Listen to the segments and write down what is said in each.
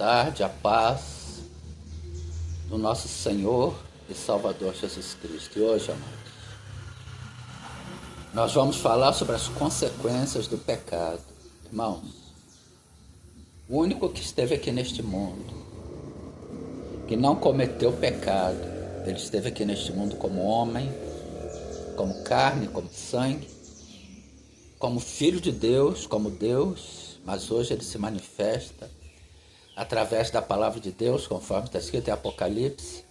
tarde, a paz do nosso Senhor e Salvador Jesus Cristo. E hoje, amados, nós vamos falar sobre as consequências do pecado. Irmãos, o único que esteve aqui neste mundo, que não cometeu pecado, ele esteve aqui neste mundo como homem, como carne, como sangue, como Filho de Deus, como Deus, mas hoje ele se manifesta através da palavra de Deus, conforme está escrito em Apocalipse,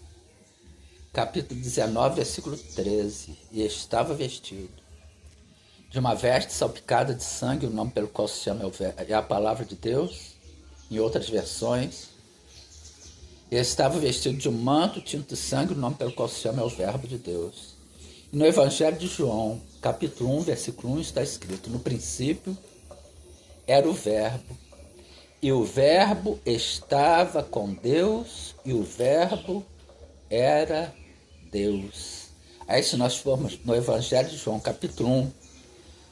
capítulo 19, versículo 13. E estava vestido de uma veste salpicada de sangue, o nome pelo qual se chama é a palavra de Deus, em outras versões. E estava vestido de um manto tinto de sangue, o nome pelo qual se chama é o verbo de Deus. E no Evangelho de João, capítulo 1, versículo 1, está escrito: no princípio era o verbo, e o verbo estava com Deus, e o verbo era Deus. Aí se nós formos no Evangelho de João, capítulo 1,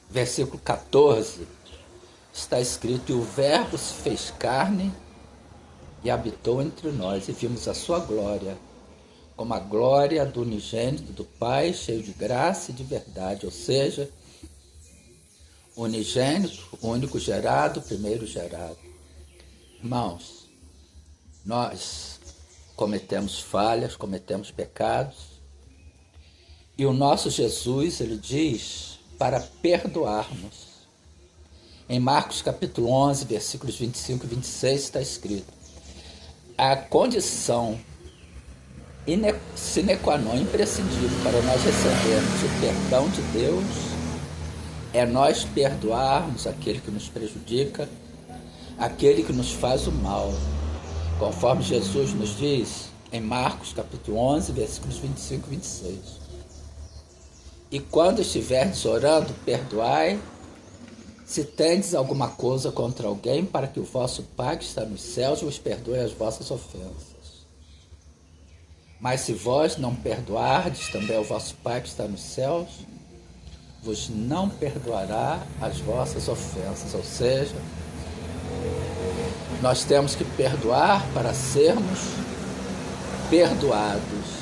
versículo 14, está escrito: e o verbo se fez carne e habitou entre nós, e vimos a sua glória, como a glória do unigênito do Pai, cheio de graça e de verdade. Ou seja, unigênito, único gerado, primeiro gerado. Irmãos, nós cometemos falhas, cometemos pecados, e o nosso Jesus, ele diz para perdoarmos. Em Marcos capítulo 11, versículos 25 e 26 está escrito: a condição sine qua non, imprescindível para nós recebermos o perdão de Deus, é nós perdoarmos aquele que nos prejudica, aquele que nos faz o mal, conforme Jesus nos diz em Marcos capítulo 11, versículos 25 e 26. E quando estiverdes orando, perdoai, se tendes alguma coisa contra alguém, para que o vosso Pai que está nos céus vos perdoe as vossas ofensas. Mas se vós não perdoardes, também o vosso Pai que está nos céus vos não perdoará as vossas ofensas. Ou seja, nós temos que perdoar para sermos perdoados.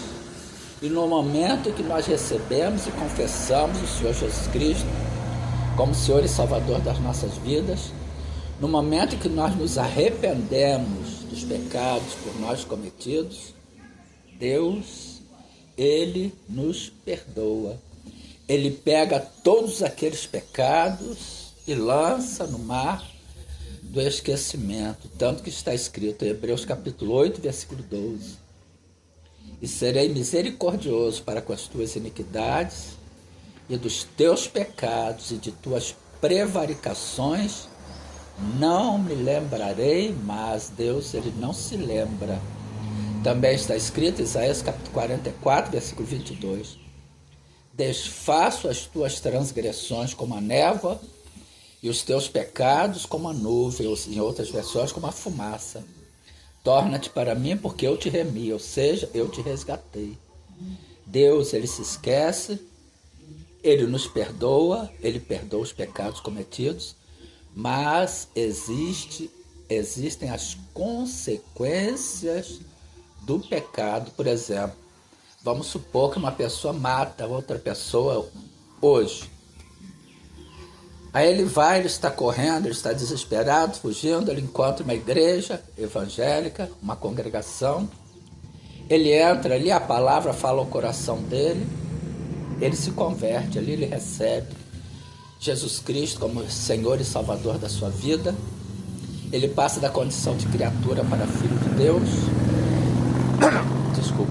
E no momento que nós recebemos e confessamos o Senhor Jesus Cristo como Senhor e Salvador das nossas vidas, no momento que nós nos arrependemos dos pecados por nós cometidos, Deus, ele nos perdoa. Ele pega todos aqueles pecados e lança no mar do esquecimento, tanto que está escrito em Hebreus capítulo 8, versículo 12: e serei misericordioso para com as tuas iniquidades e dos teus pecados e de tuas prevaricações não me lembrarei. Mas Deus, ele não se lembra. Também está escrito em Isaías capítulo 44, versículo 22: desfaço as tuas transgressões como a névoa e os teus pecados como a nuvem, ou em outras versões, como a fumaça. Torna-te para mim, porque eu te remi, ou seja, eu te resgatei. Deus, ele se esquece, ele nos perdoa, ele perdoa os pecados cometidos, mas existem as consequências do pecado. Por exemplo, vamos supor que uma pessoa mata outra pessoa hoje. Aí ele está correndo, ele está desesperado, fugindo, ele encontra uma igreja evangélica, uma congregação. Ele entra ali, a palavra fala ao coração dele, ele se converte, ali ele recebe Jesus Cristo como Senhor e Salvador da sua vida. Ele passa da condição de criatura para filho de Deus.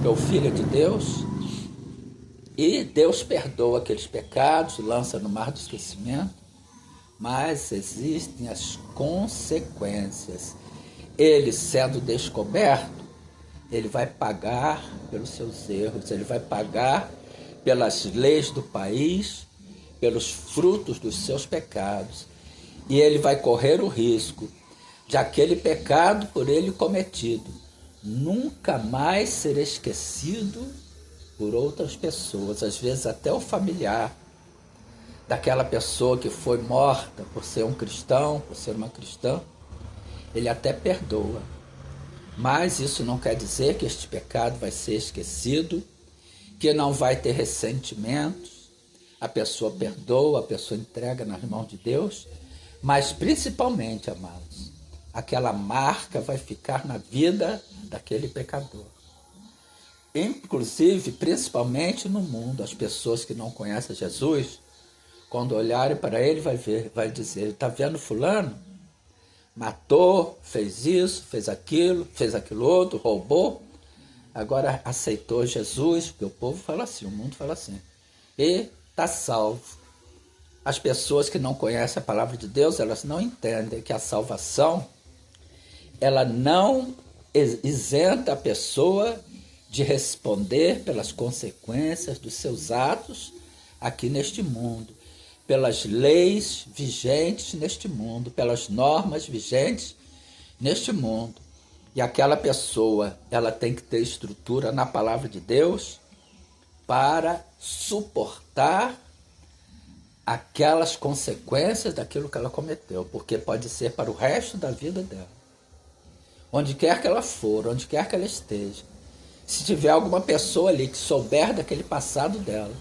É o Filho de Deus, e Deus perdoa aqueles pecados, lança no mar do esquecimento, mas existem as consequências. Ele, sendo descoberto, ele vai pagar pelos seus erros, ele vai pagar pelas leis do país, pelos frutos dos seus pecados, e ele vai correr o risco de aquele pecado por ele cometido nunca mais ser esquecido por outras pessoas, às vezes até o familiar daquela pessoa que foi morta por ser um cristão, por ser uma cristã, ele até perdoa, Mas isso não quer dizer que este pecado vai ser esquecido, que não vai ter ressentimentos. A pessoa perdoa, a pessoa entrega nas mãos de Deus, mas principalmente, amados, aquela marca vai ficar na vida daquele pecador. Inclusive, principalmente no mundo, as pessoas que não conhecem Jesus, quando olharem para ele, vai dizer, está vendo fulano? Matou, fez isso, fez aquilo outro, roubou, agora aceitou Jesus, porque o povo fala assim, o mundo fala assim, e está salvo. As pessoas que não conhecem a palavra de Deus, elas não entendem que a salvação, ela não isenta a pessoa de responder pelas consequências dos seus atos aqui neste mundo, pelas leis vigentes neste mundo, pelas normas vigentes neste mundo. E aquela pessoa, ela tem que ter estrutura na palavra de Deus para suportar aquelas consequências daquilo que ela cometeu, porque pode ser para o resto da vida dela. Onde quer que ela for, onde quer que ela esteja, se tiver alguma pessoa ali que souber daquele passado dela,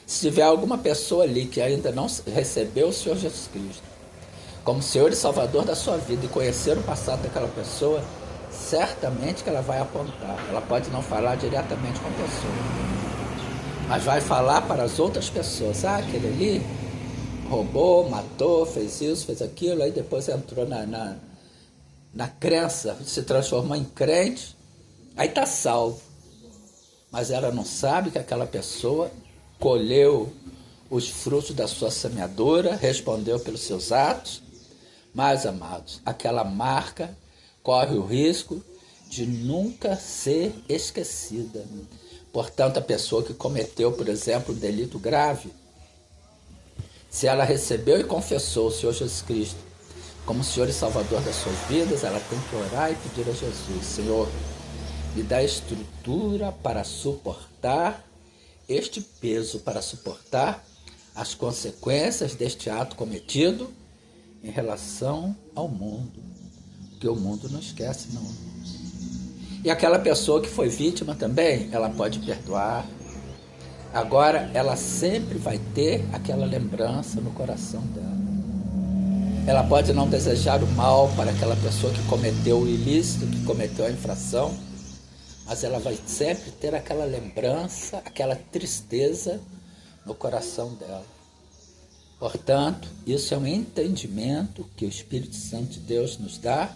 se tiver alguma pessoa ali que ainda não recebeu o Senhor Jesus Cristo como Senhor e Salvador da sua vida e conhecer o passado daquela pessoa, certamente que ela vai apontar. Ela pode não falar diretamente com a pessoa, mas vai falar para as outras pessoas. Ah, aquele ali roubou, matou, fez isso, fez aquilo, aí depois entrou na crença, se transformou em crente, aí está salvo. Mas ela não sabe que aquela pessoa colheu os frutos da sua semeadura, respondeu pelos seus atos, mas, amados, aquela marca corre o risco de nunca ser esquecida. Portanto, a pessoa que cometeu, por exemplo, um delito grave, se ela recebeu e confessou o Senhor Jesus Cristo como Senhor e Salvador das suas vidas, ela tem que orar e pedir a Jesus, Senhor, me dá estrutura para suportar este peso, para suportar as consequências deste ato cometido em relação ao mundo, porque o mundo não esquece, não. E aquela pessoa que foi vítima também, ela pode perdoar. Agora, ela sempre vai ter aquela lembrança no coração dela. Ela pode não desejar o mal para aquela pessoa que cometeu o ilícito, que cometeu a infração, mas ela vai sempre ter aquela lembrança, aquela tristeza no coração dela. Portanto, isso é um entendimento que o Espírito Santo de Deus nos dá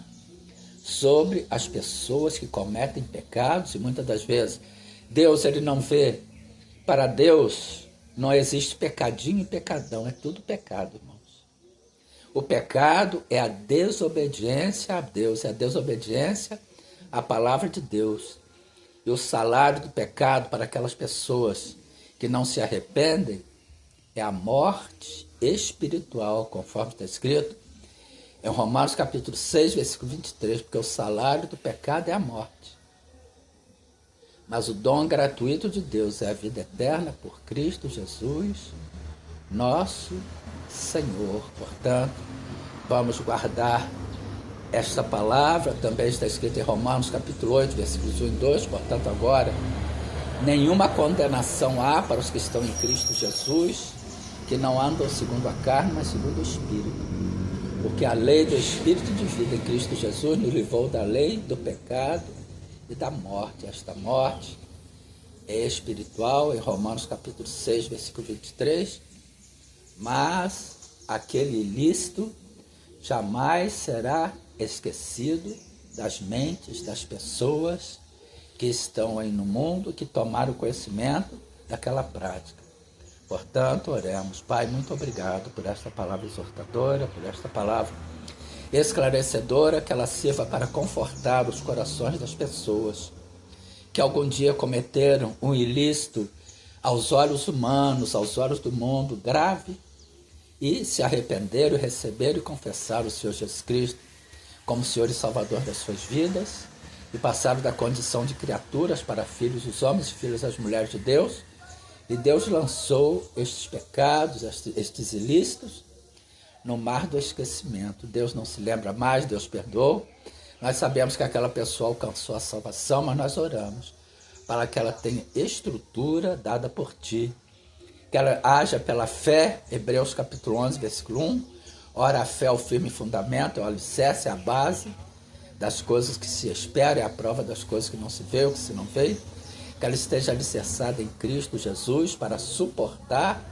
sobre as pessoas que cometem pecados, e muitas das vezes Deus ele não vê. Para Deus não existe pecadinho e pecadão, é tudo pecado, irmãos. O pecado é a desobediência a Deus, é a desobediência à palavra de Deus. E o salário do pecado para aquelas pessoas que não se arrependem é a morte espiritual, conforme está escrito em Romanos capítulo 6, versículo 23, porque o salário do pecado é a morte. Mas o dom gratuito de Deus é a vida eterna por Cristo Jesus, nosso Senhor. Portanto, vamos guardar esta palavra, também está escrita em Romanos capítulo 8, versículos 1 e 2, portanto agora, nenhuma condenação há para os que estão em Cristo Jesus, que não andam segundo a carne, mas segundo o Espírito. Porque a lei do Espírito de vida em Cristo Jesus nos livrou da lei do pecado e da morte. Esta morte é espiritual, em Romanos capítulo 6, versículo 23, mas aquele ilícito jamais será esquecido das mentes das pessoas que estão aí no mundo, que tomaram conhecimento daquela prática. Portanto, oremos. Pai, muito obrigado por esta palavra exortadora, por esta palavra esclarecedora, que ela sirva para confortar os corações das pessoas que algum dia cometeram um ilícito aos olhos humanos, aos olhos do mundo, grave, e se arrependeram, receberam e confessaram o Senhor Jesus Cristo como Senhor e Salvador das suas vidas, e passaram da condição de criaturas para filhos dos homens e filhas das mulheres de Deus, e Deus lançou estes pecados, estes ilícitos, no mar do esquecimento. Deus não se lembra mais, Deus perdoou, Nós sabemos que aquela pessoa alcançou a salvação, mas nós oramos para que ela tenha estrutura dada por ti, que ela haja pela fé. Hebreus capítulo 11, versículo 1. Ora, a fé é o firme fundamento, é o alicerce, é a base das coisas que se espera, é a prova das coisas que não se vê ou que se não vê. Que ela esteja alicerçada em Cristo Jesus para suportar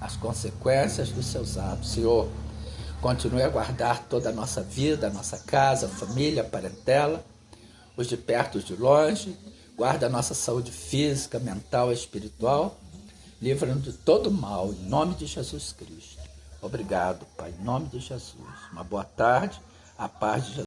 as consequências dos seus atos. Senhor, continue a guardar toda a nossa vida, a nossa casa, a família, a parentela, os de perto, os de longe. Guarda a nossa saúde física, mental e espiritual. Livra-nos de todo mal, em nome de Jesus Cristo. Obrigado, Pai, em nome de Jesus. Uma boa tarde, a paz de Jesus.